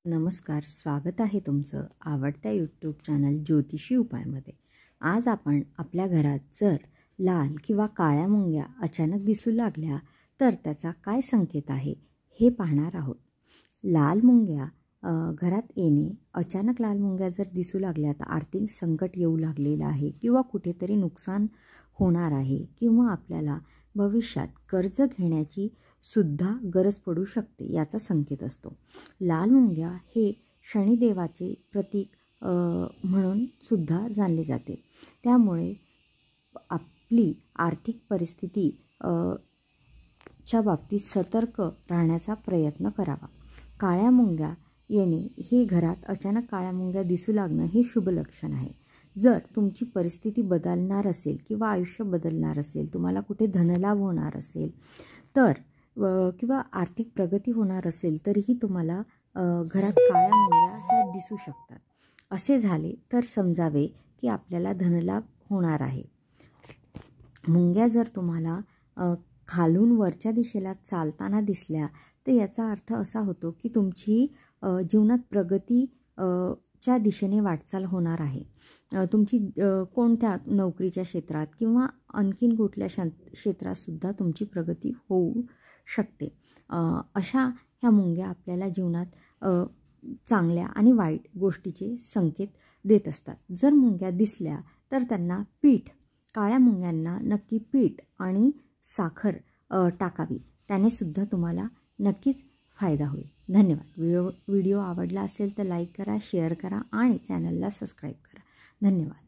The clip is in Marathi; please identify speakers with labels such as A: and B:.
A: नमस्कार, स्वागत आहे तुमचं आवडत्या यूट्यूब चॅनल ज्योतिषी उपायमध्ये। आज आपण आपल्या घरात जर लाल किंवा काळ्या मुंग्या अचानक दिसू लागल्या तर त्याचा काय संकेत आहे हे पाहणार आहोत। लाल मुंग्या घरात येणे, अचानक लाल मुंग्या जर दिसू लागल्या तर आर्थिक संकट येऊ लागलेलं आहे किंवा कुठेतरी नुकसान होणार आहे किंवा आपल्याला भविष्यात कर्ज घेण्याची सुद्धा गरज पडू शकते याचा संकेत असतो। लाल मुंग्या हे शनिदेवाचे प्रतीक म्हणून सुद्धा जाणले जाते। त्यामुळे आपली आर्थिक परिस्थिती च्या बाबतीत सतर्क राहण्याचा प्रयत्न करावा। काळ्या मुंग्या येणे हे घरात अचानक काळ्या मुंग्या दिसू लागणं हे शुभ लक्षण आहे। जर तुमची परिस्थिती बदलणार असेल किंवा आयुष्य बदलणार असेल, तुम्हाला कुठे धनलाभ होणार असेल तर किंवा आर्थिक प्रगती होणार असेल तरीही तुम्हाला घरात काळ्या मुंग्या ह्या दिसू शकतात। असे झाले तर समजावे की आपल्याला धनलाभ होणार आहे। मुंग्या जर तुम्हाला खालून वरच्या दिशेला चालताना दिसल्या तर याचा अर्थ असा होतो की तुमची जीवनात प्रगती च्या दिशेने वाटचाल होणार आहे। तुमची कोणत्या नोकरीच्या क्षेत्रात किंवा आणखीन कुठल्या क्षेत्रात सुद्धा तुमची प्रगती होऊ शकते। अशा ह्या मुंग्या आपल्याला जीवनात चांगल्या आणि वाईट गोष्टीचे संकेत देत असतात। जर मुंग्या दिसल्या तर त्यांना पीठ, काळ्या मुंग्यांना नक्की पीठ आणि साखर टाकावी, त्याने सुद्धा तुम्हाला नक्कीच फायदा होईल। धन्यवाद। व्हिडिओ आवडला असेल तर लाईक करा, शेअर करा आणि चॅनलला सबस्क्राईब करा। धन्यवाद।